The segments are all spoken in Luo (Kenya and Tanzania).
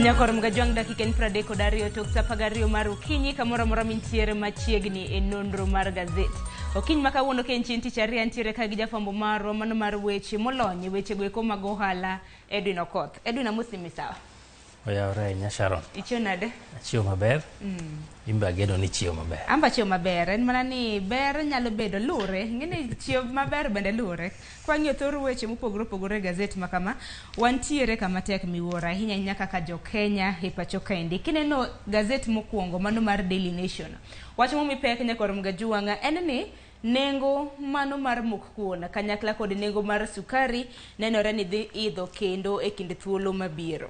Nyakor mgajwang dakika en 32 tok sapagario mar okinyi kamoro mora mintiere machiegni e nonro mar gazet. Okiny makawuono ken chin tich ariyo ntiere ka gi jafwambo marwa mano mar weche molony weche goeko mag ohala Edwin Okoth. Edwin amusimi sawa. Oyawre Nyasharon. Ichio nade? Achio maber. Imba gedo ni chio maber. Amba chio maber. En mana ni ber nyalo bedo lure. Ngene chio maber bende lure. Kwa ng'iyo thor weche mopogore gazet makama wantiere kama tek miwuoro ahinya ahinya kaka jo Kenya e pacho kaendi. Kineno gazet mokwongo mano mar Daily Nation. Wach momipek nyakor mgajwanga en ni nengo mano mar mok kuon kanyakla kod nengo mar sukari nenore ni dhi idho kendo e kind thuolo mabiro.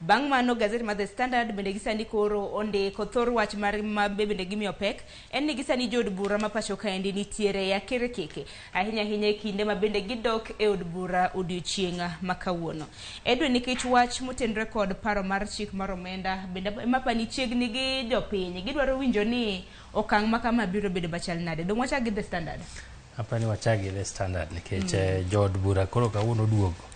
Bang' mano gazet mar The Standard bende gisani koro ondiko thor wach mar bende gimiyo pek en ni gisani jod bura ma pacho kaendi nitiere ya kerekeke ahinya ahinya e kinde ma bende gidok e od bura odiochienga makawuono. Edwin nikech wach motenre kod paro mar chik mar omenda bende mapani chiegni gi jopiny gidwaro winjo ni okang' makama biro bedo bachal nade. Dong wacha gi The Standard. Apani wacha gi The Standard nikech jod bura koro kawuono duogo.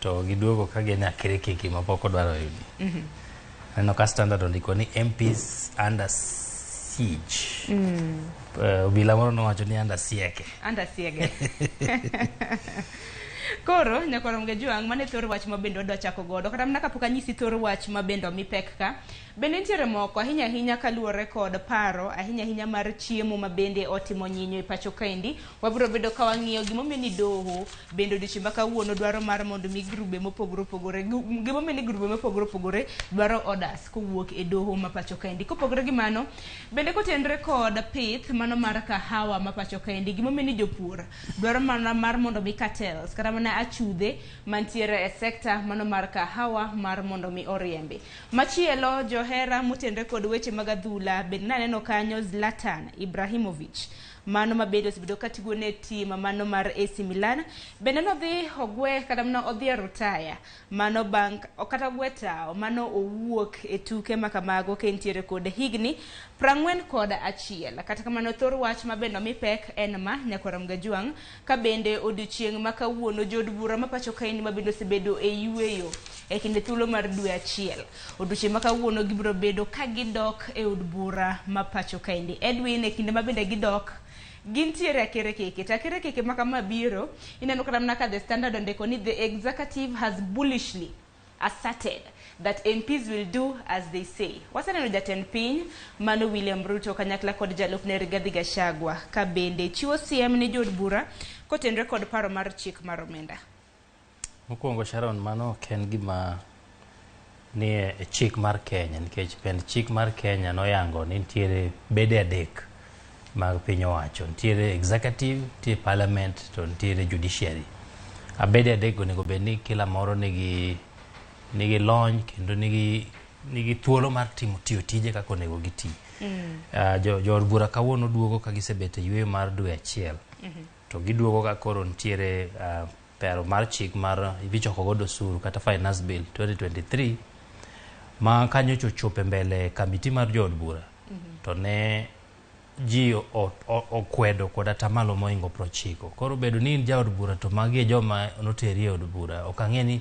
To giduogo ka gene akerekeke mapoko dwaro yudi. Ano ka Standard ondiko ni MPs under siege. Obila moro nowacho ni under siege. Under siege. Koro nyakoro mgajwang mane thor wach mabendo wadwa chako godo kata mna kapok anyisi thor wach mabendo mipek ka bende nitiere moko ahinya ahinya kaluwore kod paro ahinya ahinya mar chiemo mabende otimo nyinyo e pacho kaendi. Wabiro bedo ka wang'iyo gimomiyo ni doho bende odiochieng' makawuono dwaro mar mondo mi grube mopogore gimomiyo ni grube mopogore dwaro orders kowuok e doho ma pacho kaendi. Kopogore gi mano bende kotenre kod pith mano mar kahawa ma pacho kaendi gimomiyo ni jopur dwaro mana mar mondo mi cartels kata mana achudhe mantiere e sekta mano mar kahawa mar mondo mi oriembe. Machielo johera motenre kod weche mag adhula bende naneno kanyo Zlatan Ibrahimovic mano mabedo sibedo katigo ne team mano mar AC Milan bende nodhi ogwe kata mano odhi retire mano bank okata gweta mano owuok e tuke makamago kentiere kod higni 41 kata kamano thor wach mabendo mipek en ma nyakora mgajwang ka bende odiochieng' makawuono jod bura mapacho kaendi mabendo sibedo e yueyo e kinde thuolo mar dwe achiel odiochieng' makawuono gibiro bedo ka gidok e od bura mapacho kaendi. Edwin e kinde mabende gidok gintiere akerekeke takerekeke makama biro ineno kata mna ka The Standard ondiko ni the executive has bullishly asserted that MPs will do as they say. Wasaneno jatend piny mano William Ruto kanyakla kod jalupne Rigathi Gachagua ka bende chiwo siem ni jod bura kotenre kod paro mar chik mar omenda. Mokwongo Sharon mano ken gima ni e chik mar Kenya nikech pend chik mar Kenya noyango ni nitiere bede adek mag piny owacho. Nitiere executive, nitiere parliament, to nitiere judiciary. Abede adek onego bed ni kila moro nigi lony kendo nigi thuolo mar tiyo tije kaka onego giti. Jod bura kawuono duogo ka gisebet e yweyo mar dwe achiel. To giduogo ka koro nitiere pero mar chik mar ibichoko godo osuru kata finance bill 2023 ma kanyo chochope mbele kamiti mar jod bura. To ne ji okwedo kod atamalo moingo 90. Koro bedo ni jaod bura to magi e joma noteri e od bura okang'e ni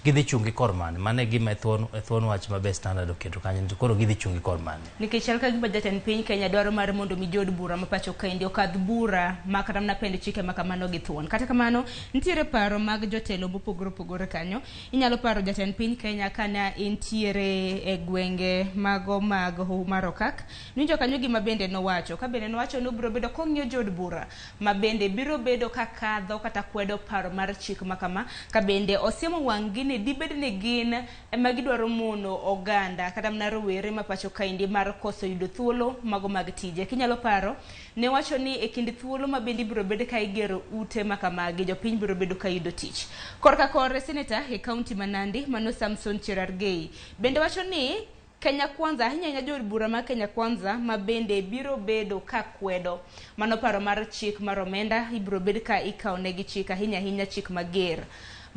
gidhi chungi kor mane. Mane gima e thuon wach ma The Standard oketo kanyo koro gidhi chungi kor mane. Nikech alka gima jatend piny Kenya dwaro mar mondo mi jod bura mapacho kaendi okadh bura makata mna pend chike makamano gi thuon. Kata kamano nitiere paro mag jotelo mopogore kanyo. Inyalo paro jatend piny Kenya kana intiere e gwenge mago mag Umar Okak. Ninjo kanyo gima bende nowacho. Ka bende nowacho no biro bedo kong'iyo jod bura ma bende biro bedo kakadho kata kwedo paro mar chik makama ka bende osiemo wang'gi ni dibed ni gin ema gidwaro mono oganda kata mna rowere mapacho kaendi mar koso yudo thuolo mago mag tije. Kinyalo paro ne wacho ni e kinde thuolo ma bende biro bedo ka igero ute makamagi jopiny biro bedo ka yudo tich. Korka kore senator e kaunti ma Nandi mano Samson Cherargei bende wacho ni Kenya Kwanza ahinya jod bura ma Kenya Kwanza ma bende biro bedo ka kwedo mano paro mar chik mar omenda ibiro bedo ka ikaw negi chik ahinya chik mager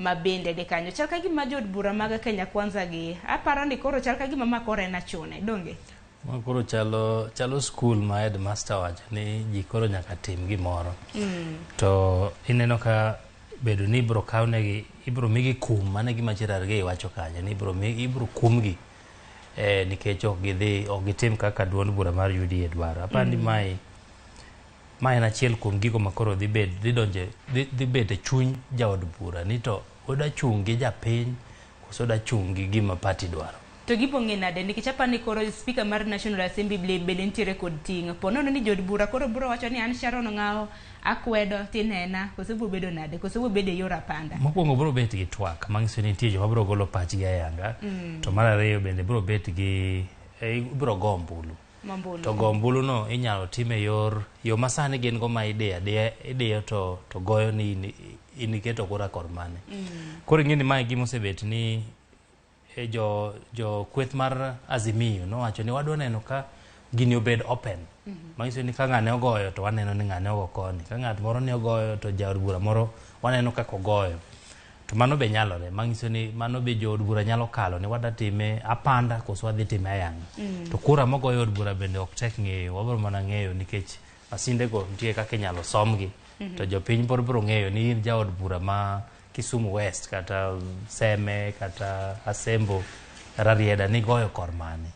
mabende de kanyo. Chal ka gima jod bura mag Kenya Kwanza gi aparo ni koro chal ka gima makore na chune donge. Koro chalo school ma headmaster wacho ni ji koro nyaka tim gimoro. To ineno ka bedo ni ibro kawnegi, ibro migi kum, mane gima Cherargei wacho kanyo ni ibro kumgi nikech ok gitim kaka duond bura mar UDA dwaro. Apani mae en achiel kuom gigo makoro dhi bet e chuny jaod bura ni to oda chung gi japiny koso oda chung gi gima party dwaro. To gibonge nade nikech apani koro speaker mar National Assembly bende nitiere kod ting'. Po nono ni jod bura koro bro wacho ni an Sharon Ng'ao akwedo tinena koso bro bedo nade koso bro bedo yor apanda. Mokwongo bro bet gi twak mangiso ni nitie joma bro golo pachgi ayanga. To mar ariyo bende bro bet gi bro go ombulu. To go ombulu no inyalo time yo masani gin go ma ideyo to goyo ni iniketo kura kor mane. Koro ing'eni mae gima osebet ni jo kweth mar Azimio no wacho ni wadwa neno ka gini obed open. Mangiso ni ka ng'ane ogoyo to waneno ni ng'ane ogo koni, ka ng'at moro ni ogoyo to jaod bura moro waneno kako goyo. To mano be nyalore, mangiso ni mano be jood bura nyalo kalo ni wada time apanda koso wadhi time ayanga. To kura mogoyo od bura bende ok tek ng'eyo, wabro mana ng'eyo nikech masinde go nitie kaka inyalo somgi. To jopiny bro ng'eyo ni in jaod bura ma Kisumu West kata Seme kata Asembo Rarieda ni goyo kor mane.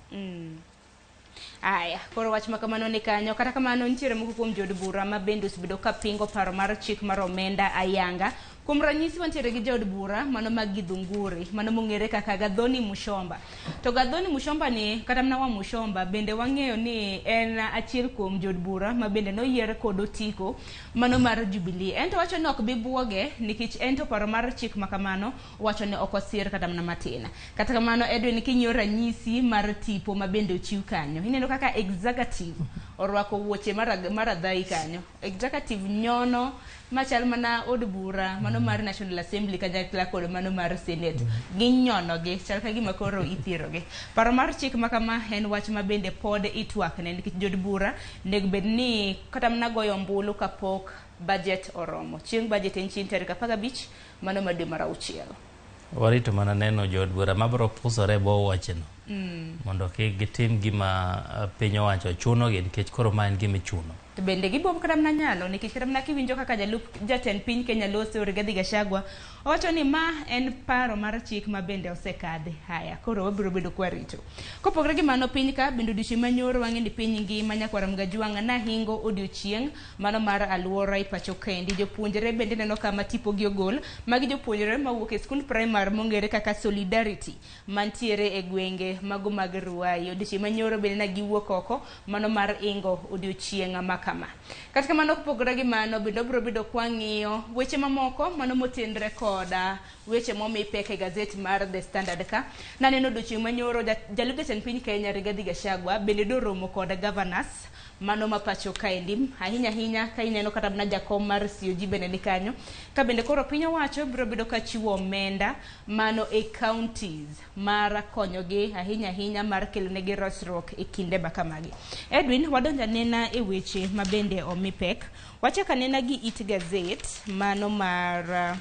Aya, koro wach makamano ni kanyo. Kata kamano nitiere moko kuom jod bura ma bende osebedo ka pingo paro mar chik mar omenda ayanga. Kuom ranyisi wantiere gi jod bura mano mag Githunguri, mano mong'ere kaka Gathoni Mushomba. To Gathoni Mushomba ni kata mana wa Mushomba bende wang'eyo ni en achiel kuom jod bura ma bende noyier kod otiko mano mar Jubilee. Ento wacho ni ok bi buoge nikech ento paro mar chik makamano wacho ni ok osir kata mana matin. Kata kamano Edwin kinyo ranyisi mar tipo ma bende ochiw kanyo. Ineno kaka executive orwako wuoche maradhai kanyo. Executive nyono machal mana od bura mano mar National Assembly kanyakla kod mano mar Senate. Ginyono gi chal ka gima koro ithiro gi. Paro mar chik makama en wach ma bende pod itwak ne nikech jod bura nego bed ni kata mana goyo ombulu kapok budget oromo. Chieng' budget en chieng' tarik 15 mano ma dwe mar 6. Warito mana neno jod bura mabro pusore bo wachno. Mondo gitim gima piny owacho chuno gi nikech koro ma en gima chuno. To bende gibomo kata mana nyalo nikech kata mana kiwinjo kaka jatend piny Kenya Loso Rigathi Gachagua owacho ni ma en paro mar chik ma bende osekadhi. Haya, koro wabiro bedo kwa rito. Kopogre gi mano piny ka bende odiochieng' manyoro wang'e ni piny ngima Nyakwar Mgajwang' na hingo odiochieng' mano mar aluora i pacho kendi. Jopuonjre bende neno kama tipo gi ogol magi jopuonjre mawuok e skul primary mong'ere kaka Solidarity mantiere e gwenge mago mag Ruai. Odiochieng' manyoro bende na giwuok oko mano mar ingo odiochieng' makama. Kata kamano kopogre gi mano bende obro bedo kwa ng'iyo weche mamoko mano motenre koda weche momi pek e gazeti mar The Standard ka. Naneno odiochieng' manyoro jalup jatend piny Kenya Rigathi Gachagua bende doromo koda governors mano mapacho kaendi ahinya ka ineno kata mana jakom mar COG bende ni kanyo ka bende koro piny owacho biro bedo ka chiwo omenda mano e counties mar konyogi ahinya mar kelonegi rosruok e kinde makamagi. Edwin wadonja nena e weche ma bende omi pek. Wachaka nena gi It Gazette mano mar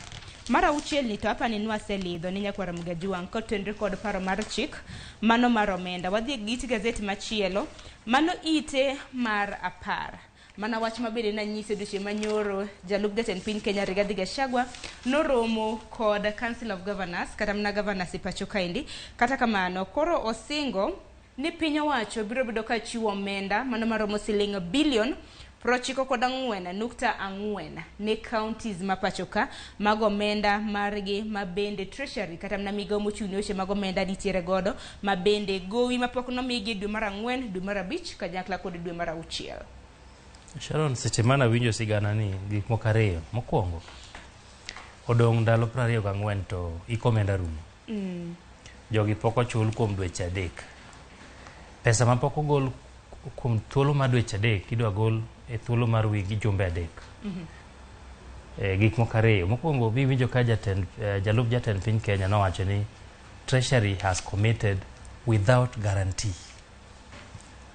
auchiel ni to hapa ni nwaselidho ni Nyakwar Mgajwang' kotenre kod paro mar chik mano mar omenda. Wadhi gi It Gazette machielo mano ite mar 10. Mana wach mabende na nyise odiochieng' manyoro jalup jatend piny Kenya Rigathi Gachagua noromo kod Council of Governors kata mana governors e pacho kaendi. Kata kamano koro osingo ni piny owacho biro bedo ka chiwo omenda mano maromo siling bilion 94.4 ne counties mapacho ka mago omenda margi mabende treasury kata mna migao mochung'ne weche mago omenda nitiere godo mabende gowi mapok nomigi dwe mar 4 dwe mar 5 kanyakla kod dwe mar 6. Sharon, seche mana winjo sigana ni gik moko ariyo. Mokwongo odong' ndalo 24 to iko omenda rumo. Jogi pok ochul kuom dweche 3. Pesa ma pok ogol kuom thuolo mar dweche 3 idwa gol e thuolo mar wigi jumbe 3. Gik moko ariyo. Mokwongo winjo ka jalup jatend piny Kenya nowacho ni Treasury has committed without guarantee.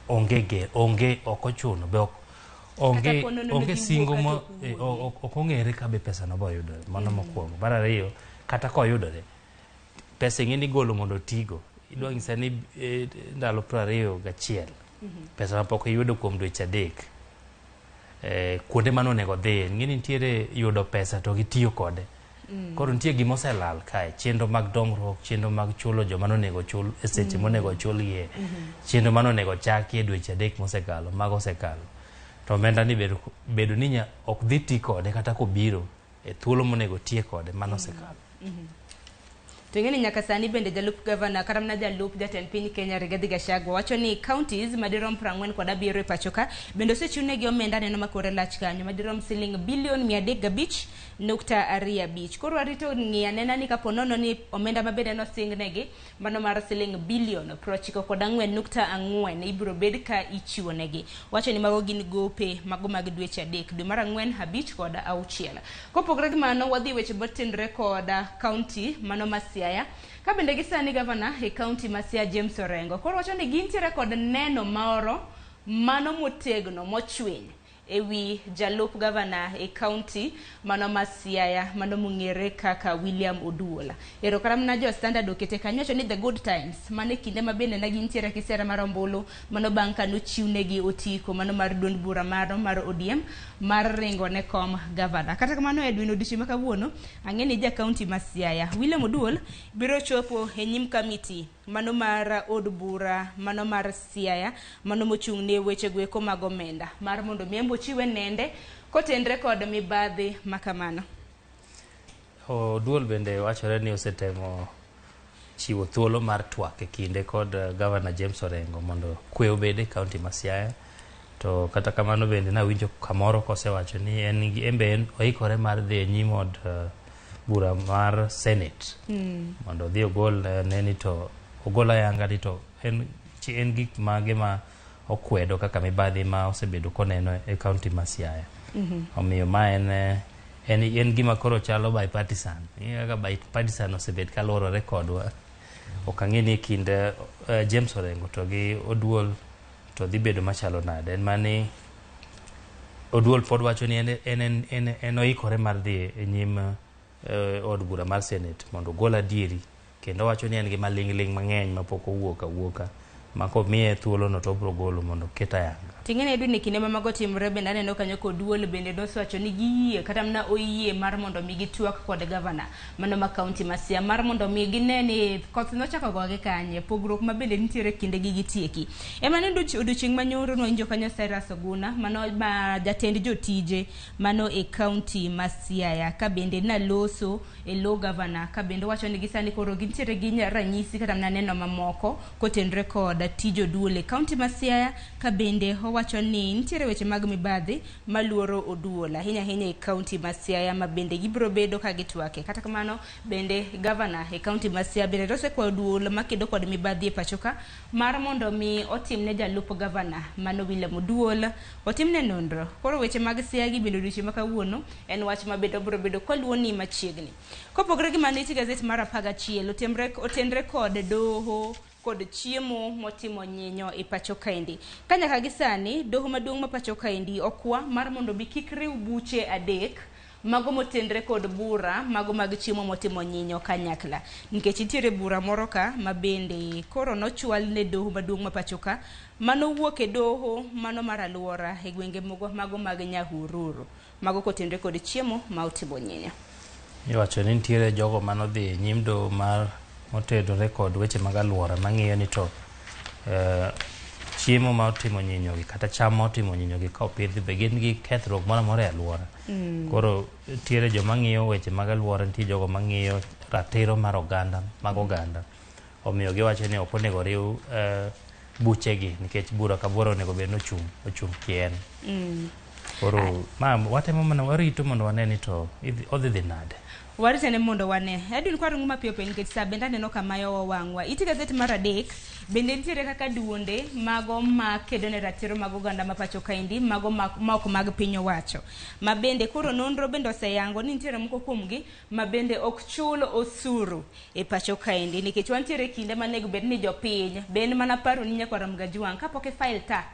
Onge ok ochuno be onge singo ok ong'ere ka be pesa no boyudo. Mano mokwongo. Mar ariyo kata koyudore pesa ng'eni golo mondo tigo idwa ng'isa ni ndalo 21 pesa ma pok iyudo kuom dweche 3 kuonde mano nego dhi ng'eni nitiere yudo pesa to gitiyo kode koro nitie gima oselal kae chenro mag dongruok chenro mag chulo joma nonego chul e seche monego chulie chenro mano nego chaki e dweche 3 mosekalo mago osekalo to omenda ni bedo ni ok dhi ti kode kata kobiro e thuolo monego tie kode mano osekalo to ng'eni nyaka sani bende jalup gavana kata mana jalup jatend piny Kenya Rigathi Gachagua wacho ni counties madirom 47 e pacho ka bende osechunegi omenda neno makore lach kanyo madirom siling bilion 305.25 koro arito ng'iya nena ni kapo nono ni omenda mabende nosingnegi mano mar siling bilion 94.4 ibiro bed ka ichiwo negi wacho ni mago gin gope mago mag dweche 3 dwe mar 4 5 kod 6 kopogore gi mano wadhi weche botenre kod county mano Siaya ka bende gisani gavana e county ma Siaya James Orengo koro wacho ni gintiere kod neno maoro mano motegno mochwiny ewi jalup gavana e county mano ma Siaya mano mong'ere kaka William Oduola erokamna jo standard okete kanyo wacho ni the good times mane kinde mabende na gintiere kisera mar ombulu mano bang' kano chiwnegi otiko mano mar duond bura mar ODM mar ringo ne kom gavana kata kamano Edwin Odiechieng' makawuono ang'eni ja county ma Siaya William Oduol biro chopo e nyim committee mano mar od bura mano mar Siaya mano mochung' ne weche gweko mag omenda mar mondo miembo chiwe nende kotendre kod mibadhi makamano. Oduol bende wachore ni osetemo chiwo thuolo mar twak e kinde kod Governor James Orengo mondo kwe obede county ma Siaya to kata kamano bende nawinjo kamoro kosewacho ni en oikore mar dhi e nyim od bura mar Senate mondo dhi ogol neni to ogol ayanga ni to en gik mage ma okwedo kaka mibadhi ma osebedo koneno e county ma Siaya omiyo ma en gima koro chalo bipartisan kaka bipartisan osebed kaluorore kodwa ok ang'eni kind James Orengo to gi Oduol to dhi bedo machalo nade en mani Oduol pod wacho ni en oikore mar dhi e nyim od bura mar Senate mondo ogol adieri kendo wacho ni en gi maling'ling mang'eny mapok owuoka mako miye thuolo no to bro golo mondo keta yanga tingene edu ni kinde mamago timre bende aneno kanyo kod Duol bende nosacho ni giyie kata mna oyie mar mondo mi gitwak kod gavana mano ma county ma Siaya mar mondo mi gineni koth nochako goge kanye pogruok ma bende nitiere kinde gi gitieki ema ne odiochieng' manyoro no injo kanyo Cyrus Oguna mano ma jatend jotije mano e county ma Siaya ka bende na loso e lo gavana ka bende wacho ni gisani koro gintiere gi ranyisi kata mna neno mamoko kotenre kod tijo Duol e county ma Siaya ka bende wacho ni nitiere weche mag mibadhi maluoro Oduol ahinya e county ma Siaya ma bende gibro bedo ka gitwake kata kamano bende governor e county ma Siaya bende rose kwa Oduol makedo kod mibadhi e pachoka mar mondo mi otimne jalup governor mano William Oduol otimne nonro koro weche mag Siaya gi bende odiochieng' makawuono en wach ma bende bro bedo koluoni machiegni kopogore gi maniti gazet mar 11 otenre kod doho kod chiemo motimo nyinyo e pacho kaendi kanyaka gisani doho maduong' ma pacho kaendi okwa mar mondo bi kik riw buche adek mago motenre kod bura mago mag chiemo motimo nyinyo kanyakla nikech nitiere bura moro ka mabende koro nochwal ne doho maduong' ma pacho ka mano wuok e doho mano mar aluora e gwenge mago mag Nyahururu mago kotenre kod chiemo ma otimo nyinyo iwacho ni nitiere jogo manodhi nyim doho mar motedore kod weche mag aluora mang'iyo ni to chiemo ma otimo nyinyogi kata cham ma otimo nyinyogi ka opidhi be gin gi kethruok moro amora e aluora koro tiere joma ng'iyo weche mag aluora nitie jogo mang'iyo ratiro mar oganda mag oganda omiyo giwacho ni ok onego riw buchegi nikech bura ka bura onego bed ochung' kien koro watemo mana warito mondo wane ni to odhi dhi nade waritene mondo wane adun kwaro nguma piyo nikech sa bende aneno kamayo wangwa iti gazet mar 3 bende nitiere kaka duonde mago ma kedo ne ratiro mag oganda ma pacho kaendi mago ma ok mag piny owacho ma bende koro nonro bende oseyango ni nitiere moko kuomgi ma bende ok chul osuru e pacho kaendi nikech wantiere kinde manego bed ni jopiny ben mana paro ni nyakwara Mgajwang' kapok e file tax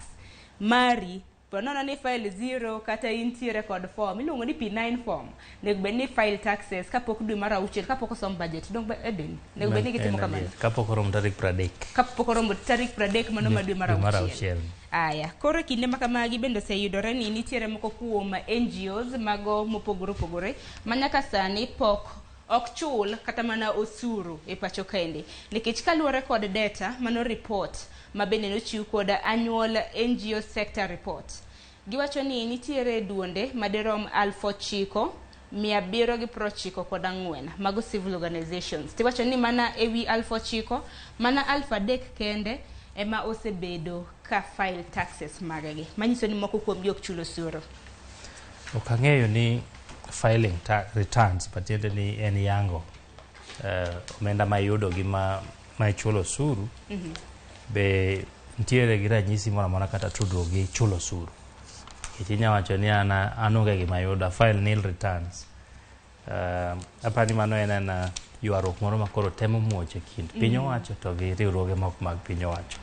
mari ponono ni file 0 kata intiere kod form iluongo ni P9 form nego bed ni file taxes kapok dwe mar auchiel kapok osom budget dong Eden nego bed ni gitimo kamano kapok oromo tarik 30 kapok oromo tarik 30 mano ma dwe mar auchiel. Aya, koro kinde ma kamagi bende oseyudore ni nitiere moko kuom NGOs mago mopogore opogore manyaka sani pok ok chul kata mana osuru e pacho kaende nikech kaluwore kod data mano report ma bende nochiw kod annual NGO sector report. Giwacho ni nitiere duonde madirom 9,794 mago civil organizations. Tiwacho ni mana ewi 9,000 mana 3,000 kende ema osebedo ka file taxes magegi. Manyiso ni moko kuom gi ok chulo osuru. Ok ang'eyo ni filing returns patiende ni en yango omenda ma yudo gi ma ichulo osuru be ntiere gi ranyisi moro amora kata tudruok gi chulo osuru. Inya wacho ni an onge gima yudo file nil returns. Apani mano en ywaruok moro ma koro temo muoch e kind piny owacho to gi riwruoge mok mag piny owacho.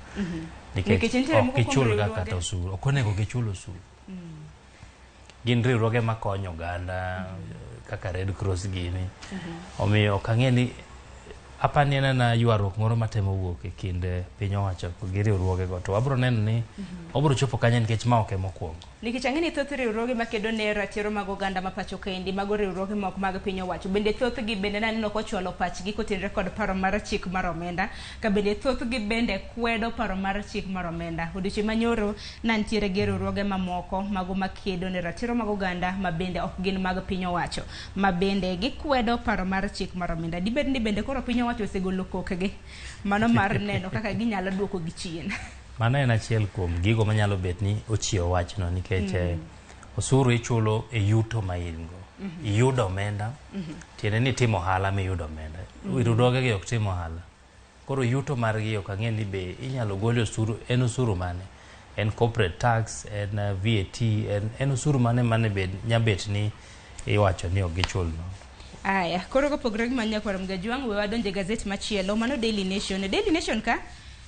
Nikech ok gichul kata osuru, ok onego gichul osuru. Gin riwruoge makonyo oganda kaka Red Cross gini. Omiyo ok ang'e ni apani en ywaruok moro matemo wuok e kind piny owacho gi riwruoge go to wabro neno ni obro chopo kanye nikech ma ok mokwongo. Nikech ang'e ni thoth riwruoge makedo ne ratiro mag oganda ma pacho kaendi mago riwruoge mok mag piny owacho bende thoth gi bende naneno kochwalo pachgi kotenre kod paro mar chik mar omenda ka bende thoth gi bende kwedo paro mar chik mar omenda. Odiochieng' manyoro nantiere gi riwruoge mamoko mago makedo ne ratiro mag oganda ma bende ok gin mag piny owacho ma bende gikwedo paro mar chik mar omenda. Dibed ni bende koro piny owacho osegolo kokegi mano mar neno kaka ginyalo duoko gi chien. Mano en achiel kuom gigo manyalo bet ni ochiewo wachno nikech osuru ichulo e yuto ma in-go. Iyudo omenda, tiende ni timo ohala miyudo omenda. Riwruoge gi ok timo ohala. Koro yuto margi ok ang'e ni be inyalo gol osuru, en osuru mane? En corporate tax, en VAT, en osuru mane bed nyabet ni iwacho ni ok gichulno. Aya, koro kopogore gi manya kwaram Gajwang' we wadonje gazet machielo mano Daily Nation. Daily Nation ka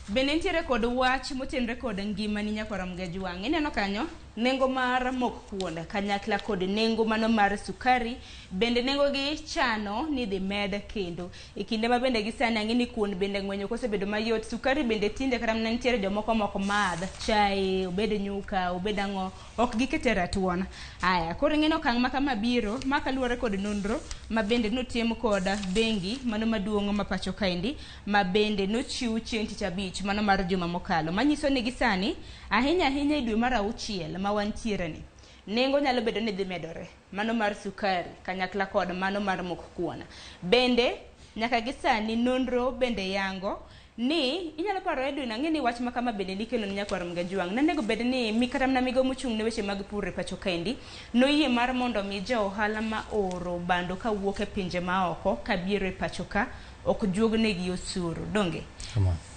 bende nitiere kod wach motenre kod ngima ni nyakwaram Gajwang'. Ineno kanyo nengo mar mok kuon kanyakla kod nengo mano mar sukari bende nengo gi chano ni dhi med kendo e kinde ma bende gisani ang'e ni kuon bende ng'wenyo kosebedo mayot. Sukari bende tinde kata mana nitiere jomoko moko madh chai obed nyuka obed ang'o ok gikete ratuon. Aya, koro ng'eno okang' ma kama biro ma kaluwore kod nonro ma bende notim kod bengi mano maduong' ma pacho kaendi ma bende nochiw chieng' tich abich mano mar juma mokalo manyiso ni gisani ahinya e dwe mar auchiel ma wantiere ni nengo nyalo bedo ni dhi medore mano mar sukari kanyakla kod mano mar mok kuon. Bende nyaka gisani nonro bende yango ni inyalo paro Edwin ang'e ni wach makama bende nikelo ni nyakwaram Gajwang'. Nanego bed ni mikaramna migo mochung' ne weche mag pur e pacho kaendi noyie mar mondo mi jo ohala ma oro bando ka wuok e pinje ma oko ka biro e pacho ka ok juogne gi osuru donge.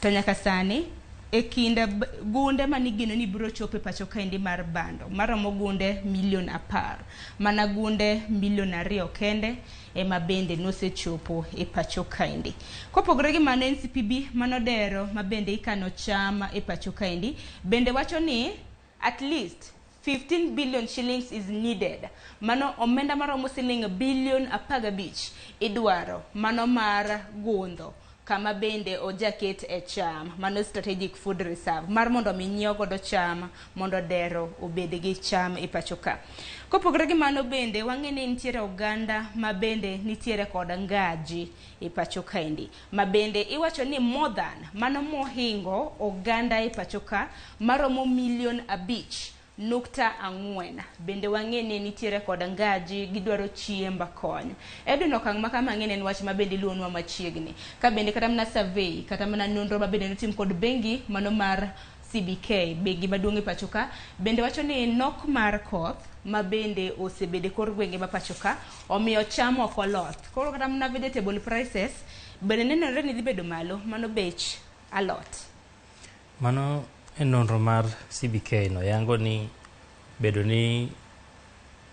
To nyaka sani e kinda gunde manigino ni biro chope pacho kaendi mar bando maromo gunde milion 10 mana gunde milion 2 kende ema bende nosechopo e pacho kaendi. Kopogore gi mano NCPB manodero ma bende ikano cham e pacho kaendi bende wacho ni at least 15 billion shillings is needed. Mano omenda maromo siling billion 15 idwaro mano mar gundho kama bende ojaket e cham mano strategic food reserve mar mondo mi nyiew godo cham mondo dero obed gi cham e pacho ka. Kopogore gi mano bende wang'e ni nitiere oganda ma bende nitiere kod ngaji e pacho kaendi ma bende iwacho ni more than mano mohingo oganda e pacho ka maromo milion 5.4 bende wang'e ni nitiere kod ngaji gidwaro chiemba kony. Edwin okang' ma kama ng'e en wach ma bende luonwa machiegni ka bende kata mana survey kata mana nonro ma bende notim kod bengi mano mar CBK bengi maduong' e pacho ka bende wacho ni nok mar koth ma bende osebede kor gwenge ma pacho ka omiyo cham ok oloth. Koro kata mana vegetable prices bende nenore ni dhi bedo malo mano bech alot. Mano en nonro mar CBK no yango ni bedo ni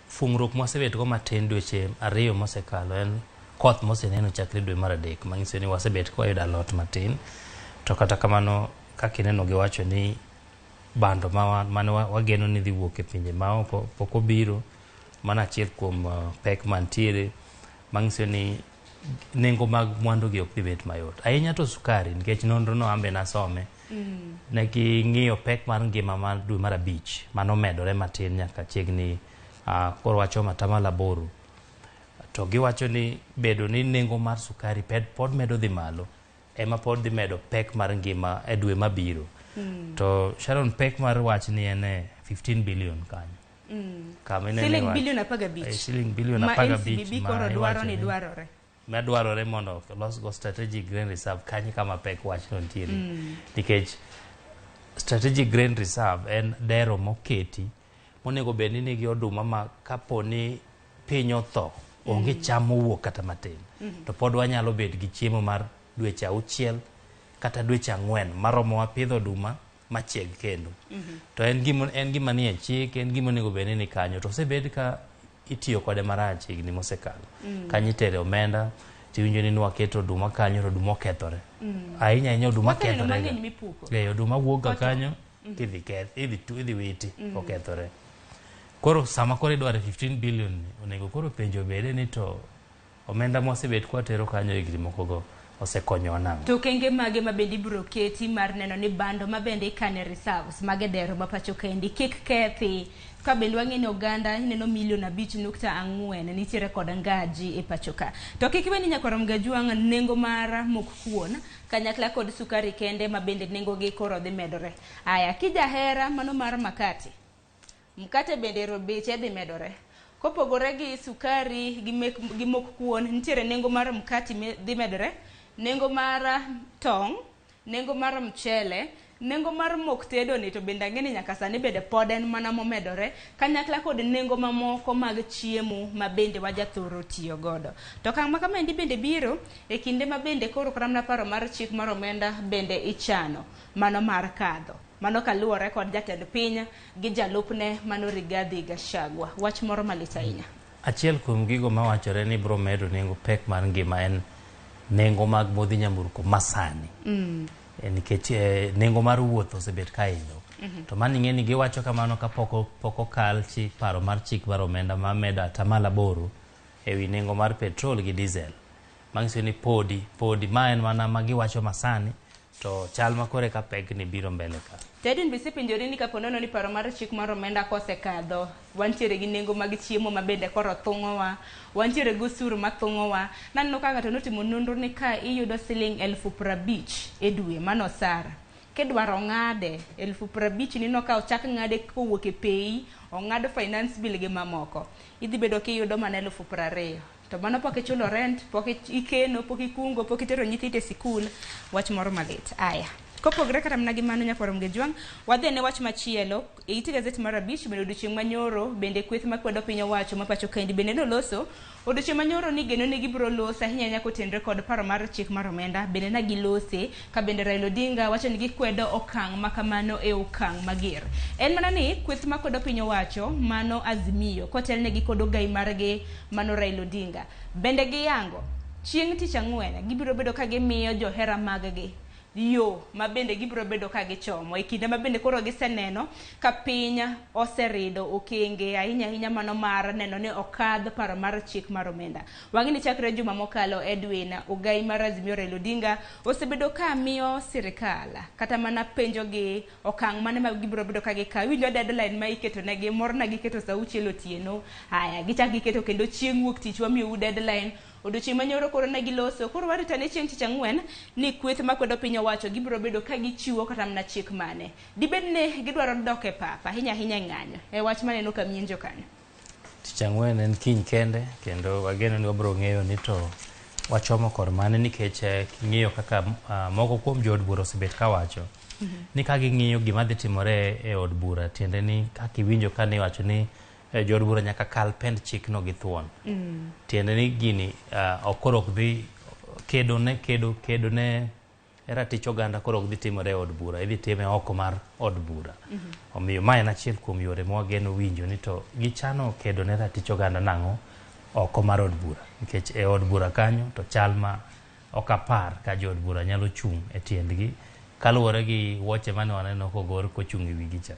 fungruok mosebet go matin dweche 2 mosekalo en koth moseneno chakre dwe mar 3 manyiso ni wasebet kwa yudo alot matin to kata kamano kaka ineno giwacho ni bando mane wageno ni dhi wuok e pinje ma pok obiro, mana achiel kuom pek mantiere manyiso ni nengo mag mwandu gi ok dhi bet mayot ahinya to sukari, nikech nonro no ambe nasome ne ging'iyo pek mar ngima mar dwe mar 5 manomedore matin nyaka chiegni koro wacho 8%, to giwacho ni bedo ni nengo mar sukari pod medo dhi malo ema pod dhi medo pek mar ngima e dwe mabiro. To Sharon, pek mar wach ni en 15 billion kanyo. Siling bilion 15. Siling bilion 15 ma NCBB koro dwaro ni dwarore. Madwarore mondo los go strategic grain reserve kanyo kama pek wach no ntiere. Nikech strategic grain reserve en dero moketi monego bed ni nigi oduma ma kaponi piny otho onge cham mowuok kata matin, to pod wanyalo bet gi chiemo mar dweche 6 kata dweche 4 maromo wa pidho oduma machieg kendo. To en gima nie chik, en gima onego bed ni kanyo, to osebed ka itiyo kode marach higni mosekalo. Kanyo itere omenda, tiwinjo ni nwaketo oduma kanyo to oduma okethore. Ahinya oduma kethore. Oduma wuok kanyo idhi witi okethore. Koro sama koro idware 15 billion onego koro penjo bede ni to omenda mosebet kwa tero kanyo higni moko go osekonyo nang'o. To kenge mage mabende ibiro keti mar neno ni bando mabende ikane reserves mage dero mapacho kendi kik kethi, ka bende wang'eni oganda ineno milion 5.4 nitiere kod ngaji e pacho ka. To kik iwe ni Nyakorom Gajuang' nengo mar mok kuon kanyakla kod sukari kende mabende nengo gi koro dhi medore. Aya kijahera mano mar mkate bende beche dhi medore. Kopogore gi sukari gi mok kuon, nitiere nengo mar mkati dhi medore, nengo mar tong', nengo mar mchele, nengo mar mok tedo ni to bende ang'eni nyaka sani bende pod en mana momedore kanyakla kod nengo mamoko mag chiemo ma bende wajathoro tiyo godo. To kang' ma kamendi bende biro e kinde ma bende koro kramna paro mar chik mar omenda bende ichano, mano mar kadho. Mano kaluwore kod jatend piny gi jalupne mano Rigathi Gachagua. Wach moro malit ahinya. Achiel kuom gigo mawachore ni biro medo nengo pek mar ngima en nengo mag modhi nyamburko masani. Nikech nengo mar wuoth osebet kaidho. To mano ing'eni giwacho kamano ka pok okal paro mar chik mar omenda ma medo 8% ewi nengo mar petrol gi diesel. Manyiso ni podi ma en mana ma giwacho masani, to chal ma kore ka pek ni biro mbele ka. Tedin bisi pinjori ni kaponono ni paro mar chik mar omenda kosekadho, wantiere gi nengo mag chiemo mabende koro thung'owa, wantiere gi osuru mathung'owa. Naneno ka ng'ato notimo nonro ni ka iyudo siling 50,000 e dwe mano sara. Kedwaro ng'ade 50,000 ni no ka ochak ng'ade kowuok e pei, ong'ad finance bill gi mamoko. Idhi bedo kiyudo mana 20,000. To mano pok ichulo rent, pok ikeno, pok ikungo, pok itero nyithindo e sikul. Wach moro malit. Aya. Kopogre kata mna gi mano Nyakorom Gajuang', wadhi ne wach machielo. E iti gazeti mar 5 bende odiochieng' manyoro bende kweth makwedo piny owacho mapacho kendi bende noloso. Odiochieng' manyoro ni geno ne gibiro loso ahinya nyako tenre kod paro mar chik mar omenda bende na gilose ka bende Raila Odinga wacho ni gikwedo okang' makamano e okang' mager. En mana ni kweth makwedo piny owacho mano Azimio kotelne gi kod ogai margi mano Raila Odinga bende giyango chieng' tich ang'wen gibiro bedo ka gimiyo johera maggi yo ma bende gibiro bedo ka gichomo e kinde ma bende koro giseneno ka piny oserido okenge ahinya mano mar neno ni okadh paro mar chik mar omenda. Wang'ini chakre juma mokalo Edwin ogai mar Azimio Raila Odinga osebedo ka miyo sirikal kata mana penjo gi okang' mane ma gibiro bedo ka gikawo. Winjo deadline ma iketo negi morna giketo saa 6 otieno. Haya gichak giketo kendo chieng' wuok tich wamiyo deadline. Odiochieng' manyoro koro ne giloso, koro warita ne chieng' tich ang'wen ni kweth makwedo piny owacho gibiro bedo ka gichiwo kata mana chik mane. Dibed ne gidwaro dok e papa ahinya ng'anyo. E wach maneno ka mienjo kanyo. Tich ang'wen en kiny kende kendo wageno ni wabiro ng'eyo ni to wachomo kor mane nikech ng'iyo kaka moko kuom jood bura osebet ka wacho ni ka ging'iyo gima dhi timore e od bura, tiende ni kaka iwinjo ka ni wacho ni jood bura nyaka kal pend chik no gi thuon. Tiende ni gini okoro ok dhi kedo ne ratich oganda koro ok dhi timore e od bura, idhi time oko mar od bura. Omiyo ma en achiel kuom yore mwageno winjo ni to gichano kedo ne ratich oganda nang'o oko mar od bura, nikech e od bura kanyo to chal ma ok apar ka jood bura nyalo chung' e tiendgi kaluwore gi wuoche mane waneno kogor kochung' e wigi cha.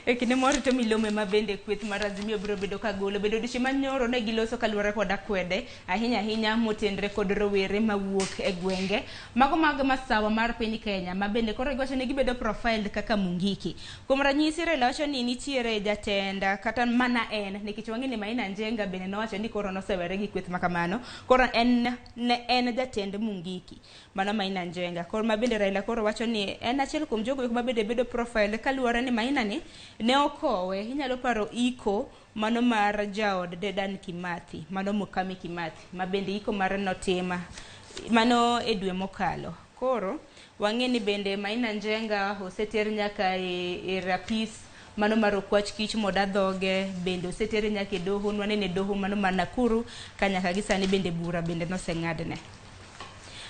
E kinde moro to milome ma bende kweth mar Azimio biro bedo ka golo bedo dichi manyoro ne giloso kaluwore kod akwede ahinya motenre kod rowere mawuok e gwenge mago mag masawa mar piny Kenya ma bende koro giwacho ni gibedo profiled kaka Mungiki. Kuom ranyisi Raila wacho ni nitiere jatenda kata mana en nikech wang'e ni Maina Njenga bende nowacho ni koro nosewere gi kweth makamano koro en jatend Mungiki mano Maina Njenga koro ma bende Raila koro wacho ni en achiel kuom jogo ma bende bedo profiled kaluwore ni Maina ni ne okowe. Inyalo paro iko mano mar jaod Dedan Kimathi mano Mukami Kimathi ma bende iko mar notima mano e dwe mokalo. Koro wang'e ni bende Maina Njenga oseter nyaka e rapis mano mar okwach kich moda dhoge bende oseter nyaka e doho nwanene doho mano mar Nakuru ka nyaka gi sani bende bura bende noseng'adne.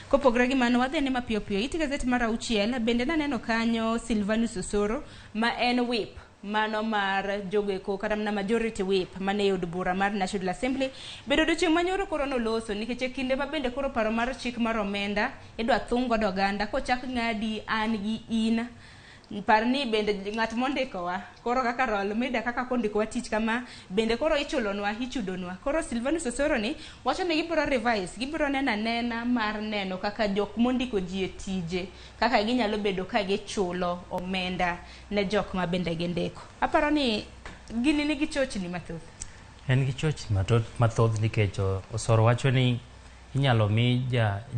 Kopogre gi mano wadhi ne mapiyo iti gazet mar 6 bende naneno kanyo Silvanus Osoro ma en whip mano mar jogeko kata na majority whip mane yud bura mar National Assembly bedo dochieng' manyoro koro noloso nikech e kinde ma bende koro paro mar chik mar omenda idwa thung godo oganda kochak ng'adi an gi in par ni bende ng'at mondikowa koro kaka rol media kaka kondikowa tich kama bende koro ichudonwa koro Silvanus Osoro ni wacho ni gibiro revise gibiro nena mar neno kaka jok mondiko ji e tije kaka ginyalo bedo ka gichulo omenda ne jok ma bende gindiko. Aparo ni gini nigi chochni mathoth. En gi chochni mathoth nikech Osoro wacho ni inyalo mi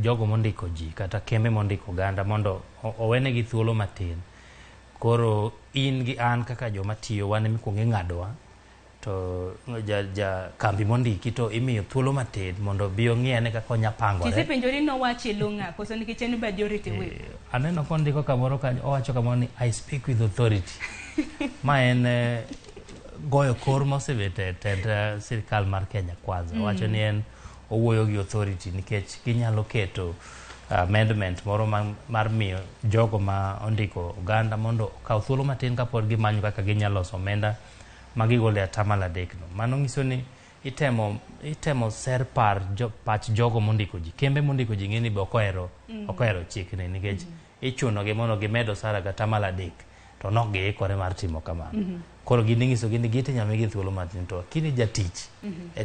jogo mondiko ji kata kembe mondiko oganda mondo owene gi thuolo matin. Koro in gi an kaka joma tiyo wan mikwongo ing'adowa to kambi mondiki to imiyo thuolo matin mondo bi ong'iyane kaka onya pangore. Kisepenjori nowache long'a koso nikech en majority whip. Aneno kondiko kamoro kanyo owacho kamoro ni I speak with authority. Ma en goyo kor mosebet e tend sirikal mar Kenya Kwanza. Owacho ni en owuoyo gi authority nikech ginyalo keto amendment moro mar miyo jogo ma ondiko oganda mondo okaw thuolo matin kapod gimanyo kaka ginyalo loso omenda ma gigolo e atamalo 3 no. Mano nyiso ni itemo ser pach jogo mondiko ji kembe mondiko ji ng'eni be ok ohero chikni nikech ichunogi mondo gimedo sara ga atamalo 3 to nok giikore mar timo kamano. Koro gining'iso gini gite nyamigi thuolo matin to kini jatich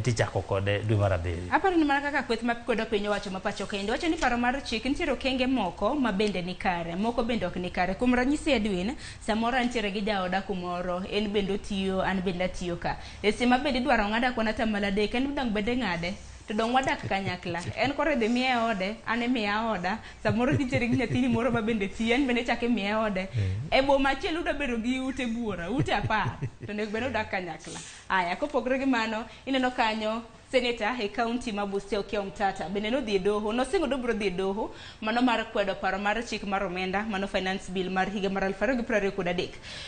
tichako kode dwe mar 7. Aparo ni mana kaka kweth ma kwedo piny owacho ma pacho kende wacho ni paro mar chik nitiere okenge moko ma bende ni kare moko bende ok ni kare. Kuom ranyisi Edwin samoro nitiere gi jaoda kumoro en bende otiyo an bende atiyo ka sima bende idwaro ng'ada kwana atamalo 3 en dang bende ng'ade to dong wadak kanyakla en kore dhi miye ode ane miya oda samoro nitiere gi nyathini moro ma bende tiyo en bende chake miye ode e boma achiel uda bedo gi ute buora ute 10 to nek bende udak kanyakla. Aya kopogre gi mano ineno kanyo Senator e county ma Busia Okiya Omtata bende nodhi e doho nosingo biro dhi e doho mano mar kwedo paro mar chik mar omenda mano finance bill mar higa mar 2023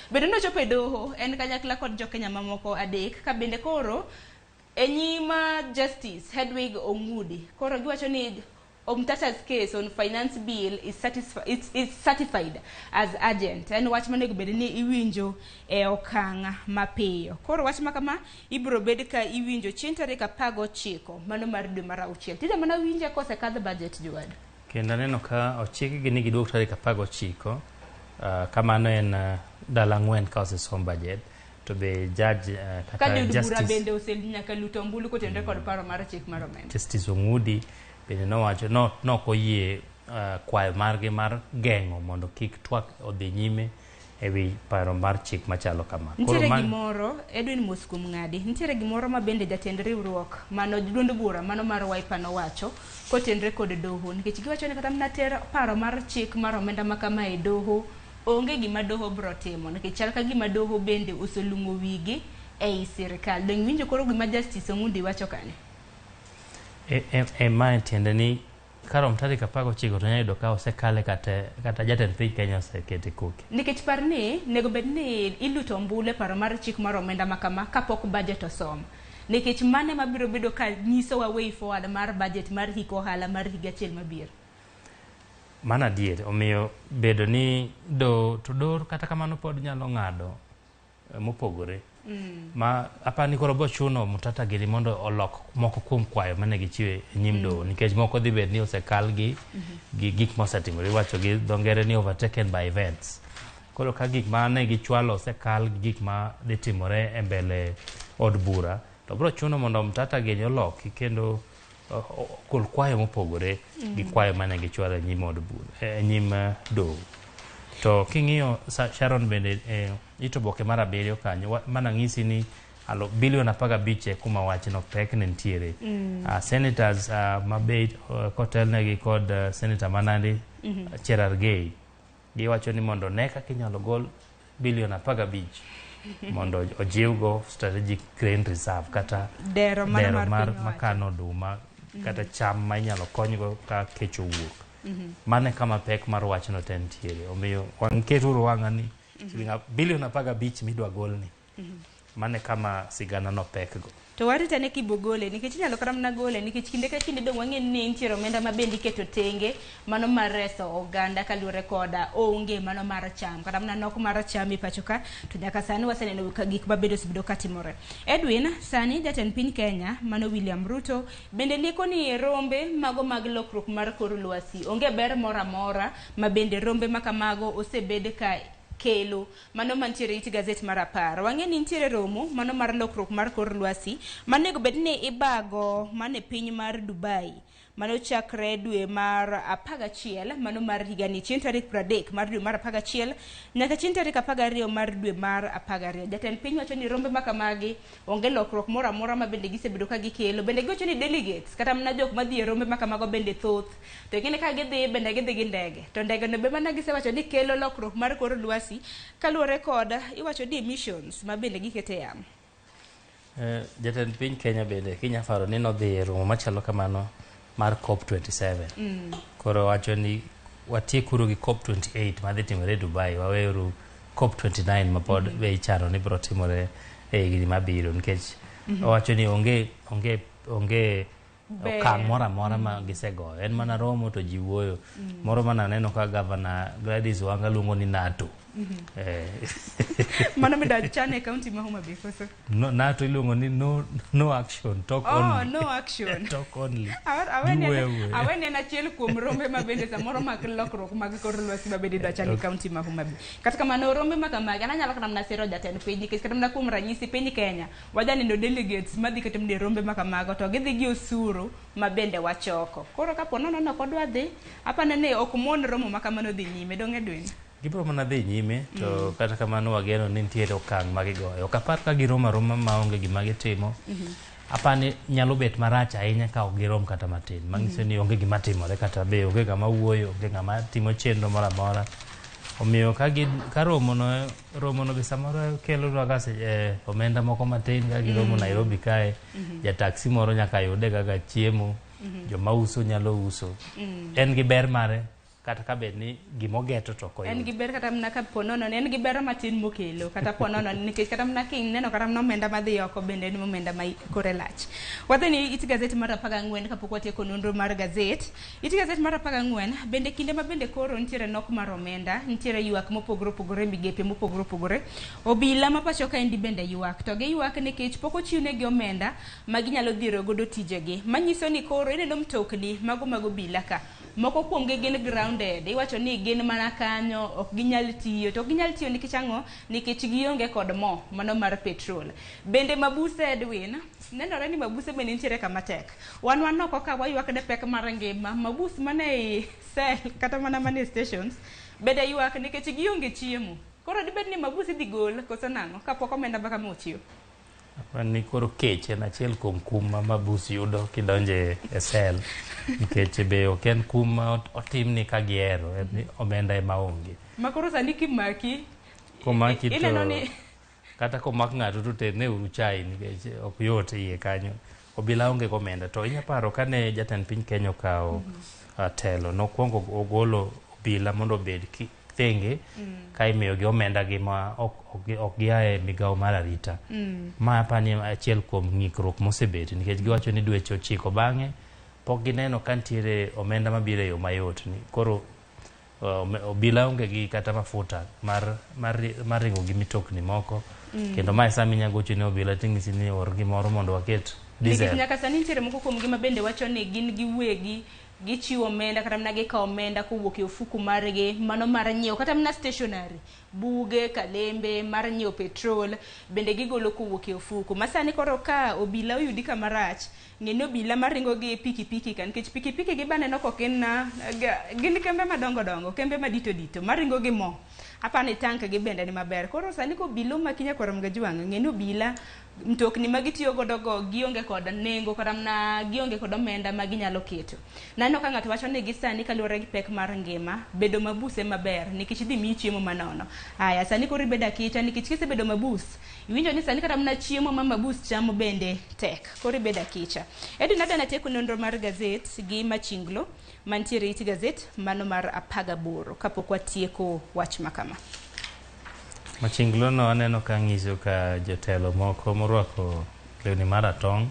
bende nochopo e doho en kanyakla kod jo Kenya mamoko adek ka bende koro enyima Justice Hedwig Ongudi koro giwacho ni Omtata's case on finance bill is certified as urgent en wach manego bed ni iwinjo e okang' mapiyo. Koro wach makama ibiro bed ka iwinjo chieng' tarik 19 mano mar dwe mar 6 tija mana winje kosekadho budget juad kendo neno ka ochiki gi ni giduok tarik 19 kamano en dala 4 ka osesom budget to be judge kata justice bende nyaka luto ombulu kotenore kod paro mar chik mar omenda. Justice Ongudi bende nowacho nokoyie kwayo margi mar geng'o mondo kik twak odhi nyime ewi paro mar chik machalo kama. Nitiere gimoro Edwin Muskum ng'adi nitiere gimoro ma bende jatend riwruok mano duond bura mano mar Wiper nowacho kotenore kod doho nikech giwacho ni kata mna ter paro mar chik mar omenda makama e doho onge gima doho bro timo nikech chal ka gima doho bende oselungo wigi ei sirikal. Dong winjo koro gima Justice Ongudi wacho kane ma tiende ni karom tarik 19 to nyayudo ka osekale kata jatend piny Kenya osekete koki nikech par ni nego bed ni iluto ombulu paro mar chik mar omenda makama kapok budget osom nikech mane mabiro bedo ka nyiso wa way forward mar budget mar hiko ohala mar higa achiel mabiro. Mana dier omiyo bedo ni dor kata kamano pod nyalo ng'ado mopogore ma apani koro bo chuno Mutata gini mondo olok moko kuom kwayo mane gichiwo e nyim doho nikech moko dhi bed ni osekal gi gik mosetimore iwacho gi dho ngere ni overtaken by events. Koro ka gik mane gichwalo osekal gi gik ma dhi timore e mbele od bura to bro chuno mondo Mutata gini oloki kendo kul kwayo mopogore gi kwayo mane gichwalo e nyim od bura e nyim doho. To king'iyo Sharon bende itoboke mar 7 kanyo mana ng'isi ni bilion 15 kuma wachno pek ne nitiere. Senators mabet kotelnegi kod Senator Manandi Cherargei giwacho ni mondo ne kaka inyalo gol bilion 15 mondo ojiwgo strategic grain reserve kata dero mar makano oduma kata cham ma inyalo konygo ka kech owuok. Mane kama pek mar wachno te nitiere omiyo wanketuru wang'a ni bilion 15 midwa golni mane kama sigana no pekgo. To warita ne kibogole nikech inyalo kata mana gole nikech kinde ka kinde dong' wang'e ni nitiere omenda ma bende iketo tenge mano mar reso oganda kaluwore koda onge mano mar cham kata mana nok mar cham e pacho ka to nyaka sani waseneno gik ma bende osebedo katimore. Edwin, sani jatend piny Kenya mano William Ruto bende lieko ni rombe mago mag lokruok mar kor lwasi onge ber moro amora ma bende rombe makamago osebed ka kelo mano mantiere iti gazet mar 10. Wang'e ni nitiere romo mano mar lokruok mar kor lwasi manego bed ni ibago mane piny mar Dubai mano chakre dwe mar 11 mano mar higani chien tarik 30 mar dwe mar 11 nyaka chien tarik 12 mar dwe mar 12. Jatend piny wacho ni rombe makamagi onge lokruok moro amora ma bende gisebedo ka gikelo bende giwacho ni delegates kata mana jok madhi e rombe makamago bende thoth to gine ka gidhi bende gidhi gi ndege to ndege no be mana gisewacho ni kelo lokruok mar kor lwasi kaluwore koda iwacho ni emissions ma bende gikete yamo. Jatend piny Kenya bende kinyafaro ni nodhi e romo machalo kamano mar COP27. Koro wacho ni watiekuru gi COP28 madhi timore e Dubai waweuru COP29 ma pod be ichano ni biro timore e higni mabiro nikech wacho ni onge okang' moro amora ma gisegoyo en mana romo to ji wuoyo moro mana neno ka Gavana Gladys Wanga luongo ni NATO. Mano mi da chane county ma Homa Bay koso. No, NATO iluongo ni no action, talk only. No action. Talk only. Awene na chiel kuom rombe ma bende samoro mak lokruok mag kor lwasi ma bende da chane county ma Homa Bay. Kata kamano rombe makamaga na nyalo kata mna sero jatend piny nikech kata mna kuom ranyisi piny Kenya wajani no delegates madhi keto mne rombe makamago to gidhi gi osuru ma bende wachoko. Koro kapo nono kodwa dhi apane ne ok mon romo makamano dhi nyime dong Edwin. Gibro mana dhi nyime to kata kamano wageno ni nitiere okang' ma gigoyo. Ok apar ka giromo aroma maonge gima gitimo. Apani nyalo bet marach ahinya ka ok girom kata matin. Mang'iso ni onge gima timore kata be onge gama wuoyo, onge gama timo chenro moro amora. Omiyo ka romo no be samoro kelo rwagase omenda moko matin ka giromo Nairobi kae. Ja taxi moro nyaka yude kaka chiemo. Joma uso nyalo uso. En gi ber mare. Kata ka bed ni gimogeto to koyo. En gi ber kata mna ka ponono en gi ber matin mokelo kata ponono nikech kata mna king neno kata mna omenda madhi oko bende ni omenda ma kore lach. Wadhi ni iti gazet mar 14 kapok watieko nonro mar gazet. Iti gazet mar 14 bende kinde ma bende koro nitiere nok mar omenda, nitiere ywak mopogore opogore migepe mopogore opogore. Obila ma pacho ka endi bende ywak to gi ywak nikech pok ochiwne gi omenda ma ginyalo dhiro godo tijegi. Manyiso ni koro ineno mtokni mago bila ka moko kuom gi gin grounded iwacho ni gin mana kanyo ok ginyal tiyo to ginyal tiyo nikech ang'o nikech gionge kod mo mano mar petrol. Bende mabuse Edwin nenore ni mabuse bende nitiere kama tek wan noko ka waywak ne pek mar ngima mabus mane sel kata mana mane stations bende ywak nikech gionge chiemo. Koro dibed ni mabuse dhi gol koso nang'o kapok omenda baka mochiw. Ni koro kech en achiel kuom kum ma mabus yudo kidonje e sel nikech be ok en kum ma otimni ka gihero omenda ema onge. Ma koro sani kimaki to kata komak ng'ato to terne uru chai nikech ok yot iye kanyo obila onge komenda to inya paro kane jatend piny Kenya okawo telo nokwongo ogolo obila mondo obed thenge ka imiyo gi omenda gi ma ok giae migawo mar arita. Ma apani achiel kuom ng'ikruok mosebet nikech giwacho ni dweche 9 bang'e pok gineno ka nitiere omenda mabiro e yo mayot ni koro obila onge gi kata mafuta mar ringo gi mitokni moko kendo mae sami nyagocho ne obila ting'isi ni or gimoro mondo waket diesel. Nikech nyaka sani nitiere moko kuom gima bende wacho ni gin giwegi gichiwo omenda kata mana gikawo omenda kowuok e ofuku margi mano mar nyiewo kata mana stationary buge kalembe mar nyiewo petrol bende gigolo kowuok e ofuku. Masani koro ka obila oyudi kamarach ng'eni obila maringo gi pikipiki ka nikech pikipiki gi baneno ko gin kembe madongo dongo kembe madito dito maringo gi mo apani tank gi bende ni maber. Koro sani ko obila makinya kwarom Gajwang' ng'eni obila mtokni magitiyo godo go gionge kod nengo kata mana gionge kod omenda maginyalo keto. Nano ka ng'ato wacho ni gisani kaluwore gi pek mar ngima bedo mabuse maber nikech dhi miyi chiemo manono. Aya sani koro ibedo akita nikech kisebedo mabus iwinjo ni sani kata mana chiemo ma mabus chamo bende tek. Koro ibedo akicha. Edwin Adana tieko nonro mar gazet gi Machinglo mantiere it gazet mano mar 18 kapok watieko wach makama. Machinglo no aneno ka ng'iso ka jotelo moko morwako lewni maratong'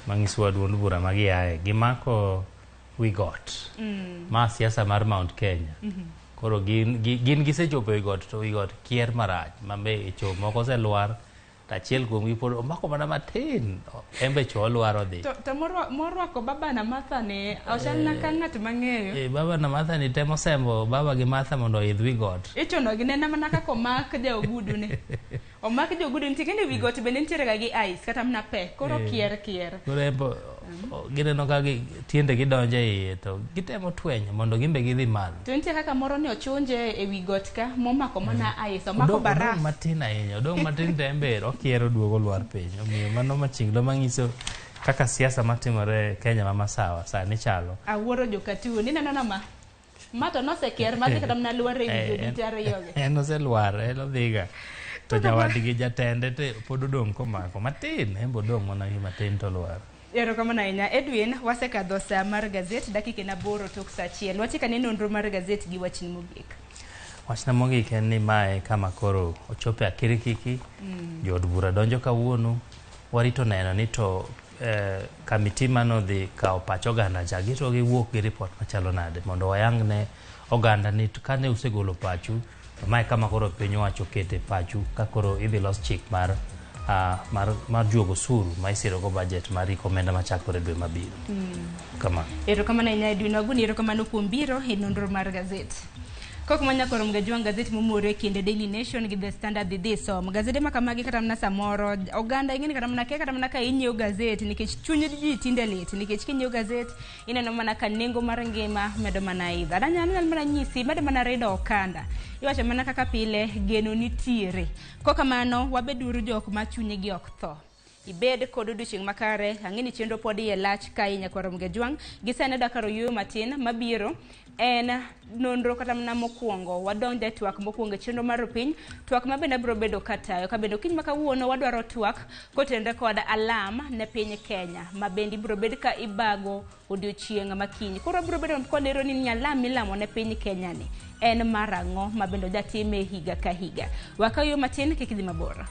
mang'iso duond bura magiaye gimako Wigot ma siasa mar Mount Kenya. Koro gin gisechopo Wigot to Wigot kier marach mambe icho moko oselwar achiel kuomgi pod omako mana matin embe cho olwaro dhi to morwako baba na Martha ne ochal na ka ng'at mang'eyo baba na Martha ni temo sembo baba gi Martha mondo oidh Wigot ichono ginena mana kaka omak jaogudu ne omak jaogudu nitie kendo Wigot bende nitiere ga gi ice kata mana pe koro kier koro embo gineno ka tiende gidonje iye to gitemo tweny mondo gimbe gidhi malo to nitie kaka moro ne ochunje e Wigot ka momako mana ice omako baraf odong' matin ahinya odong' matin to embe okiero duogo lwar piny omiyo mano Machinglo mang'iso kaka siasa matimore Kenya ma masawa sani chalo. Awuoro jokatuo ni neno ma to nosekier madhi kata mana lwar e Wigot ariyoge en oselwar en odhiga to nyawadgi jatende te pod odong' komako matin embe odong' mana matin to lwar. Erokamano ahinya Edwin, wasekadho saa mar gazet dakika 8 tok saa 1. Wachika ni nonro mar gazet gi wachni mogik. Wachna mogik en ni mae kama koro ochope akirikiki jood bura donjo kawuono warito neno ni to kamiti manodhi kawo pach oganda cha gito giwuok gi report machalo nade mondo wayang ne oganda ni kane usegolo pachu mae kama koro piny owacho kete pachu ka koro idhi los chik mar juogo suru ma isirogo budget mar omenda machakore dwe mabiro. Kama. Erokamano ahinya Edwin Waguni, erokamano kuom biro e nonro mar gazet. Kok manya korom Gajwang' gazet momore kinde Daily Nation gi The Standard dhi som. Gazete makamagi kata mna samoro oganda ingini kata mna kata mna ka inyiew gazet nikech chuny ji tinde lit nikech kinyiew gazet ineno mana ka nengo mar ngima medo mana idha. Adanyalo mana nyisi medo mana redo okanda. Iwacho mana kaka pile geno nitiere. Kokamano wabeduru jok ma chunygi ok tho. Ibed kod odiochieng' makare ang'eni chenro pod iye lach ka inya korom Gajwang' gisene dakaro yuyo matin mabiro en nonro kata mna mokwongo wadonje e twak mokwongo chenro mar piny twak mabende biro bedo katayo kabendo kiny makawuono wadwaro twak kotende kod alam ne piny Kenya mabendi biro bed ka ibago odiochieng' makiny koro biro bedo kolero ni alam milamo ne piny Kenya ni en marang'o mabendo jatime higa ka higa wakayo matin kik dhi mabor.